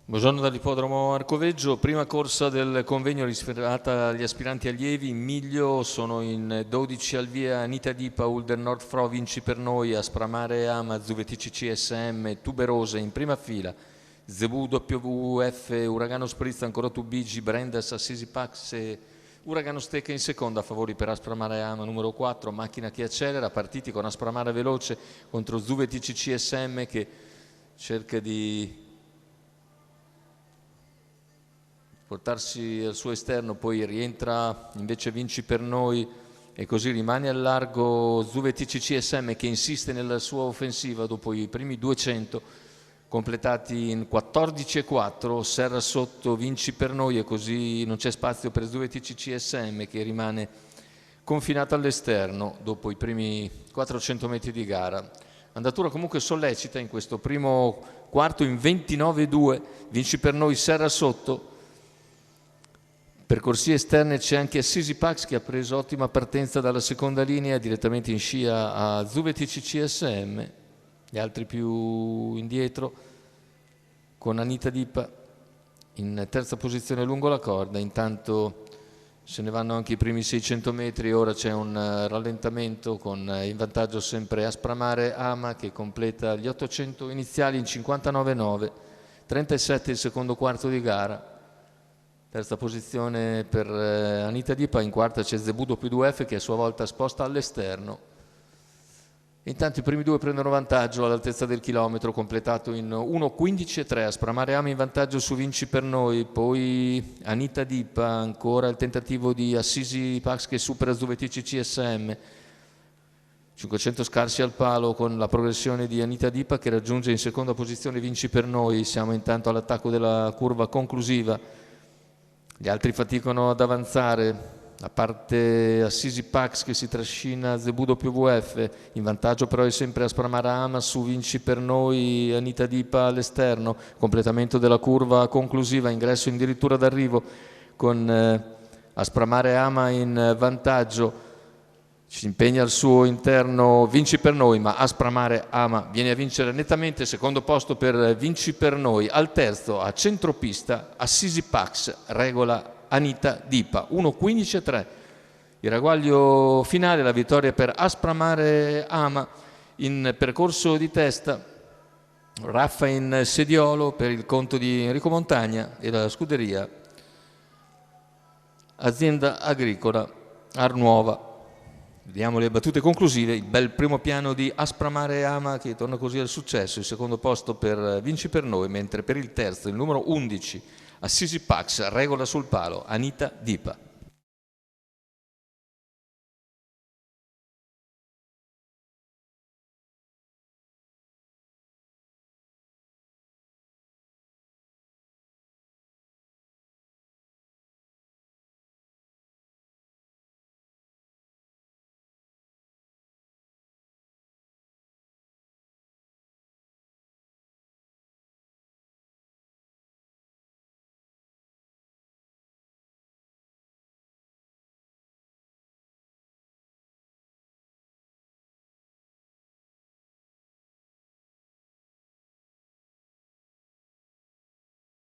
Buongiorno dall'ippodromo Arcoveggio, prima corsa del convegno riservata agli aspiranti allievi. In miglio sono in 12 al via Anita Dipa, Ulder Nord Fro, Vinci per noi, Aspramare Ama, Zuvetic CSM, Tuberose in prima fila, Zebu WF, Uragano Spritz, ancora Tubigi, Brendas, Assisi Pax e Uragano Stecca in seconda, a favori per Aspramare Ama numero 4, Macchina che accelera, partiti con Aspramare veloce contro Zuvetic CSM che cerca di portarsi al suo esterno, poi rientra invece Vinci per noi e così rimane al largo Zuvetic CSM che insiste nella sua offensiva dopo i primi 200 completati in 14,4, Serra sotto Vinci per noi e così non c'è spazio per Zuvetic CSM che rimane confinato all'esterno dopo i primi 400 metri di gara. Andatura comunque sollecita in questo primo quarto in 29,2, Vinci per noi, Serra sotto. Per corsie esterne c'è anche Assisi Pax che ha preso ottima partenza dalla seconda linea direttamente in scia a Zuvetic CSM, gli altri più indietro con Anita Dipa in terza posizione lungo la corda. Intanto se ne vanno anche i primi 600 metri, ora c'è un rallentamento con in vantaggio sempre Aspramare Ama che completa gli 800 iniziali in 59,9, 37 il secondo quarto di gara. Terza posizione per Anita Dipa, in quarta c'è Zebu WF che a sua volta sposta all'esterno. Intanto i primi due prendono vantaggio all'altezza del chilometro, completato in 1,15,3. Aspramare Ama in vantaggio su Vinci per noi, poi Anita Dipa, ancora il tentativo di Assisi Pax che supera Zuvetic CSM. 500 scarsi al palo con la progressione di Anita Dipa che raggiunge in seconda posizione Vinci per noi. Siamo intanto all'attacco della curva conclusiva. Gli altri faticano ad avanzare, a parte Assisi Pax che si trascina Zebu WF, in vantaggio però è sempre Aspramare Ama su Vinci per noi, Anita Dipa all'esterno, completamento della curva conclusiva, ingresso addirittura d'arrivo con Aspramare Ama in vantaggio. Si impegna al suo interno Vinci per noi, ma Aspramare Ama viene a vincere nettamente, secondo posto per Vinci per noi. Al terzo, a centropista, Assisi Pax regola Anita Dipa, 1,15,3. Il ragguaglio finale, la vittoria per Aspramare Ama in percorso di testa. Raffa in sediolo per il conto di Enrico Montagna e la scuderia Azienda Agricola Arnuova. Vediamo le battute conclusive, il bel primo piano di Aspramare Ama che torna così al successo, il secondo posto per Vinci per noi, mentre per il terzo, il numero 11, Assisi Pax, regola sul palo, Anita Dipa.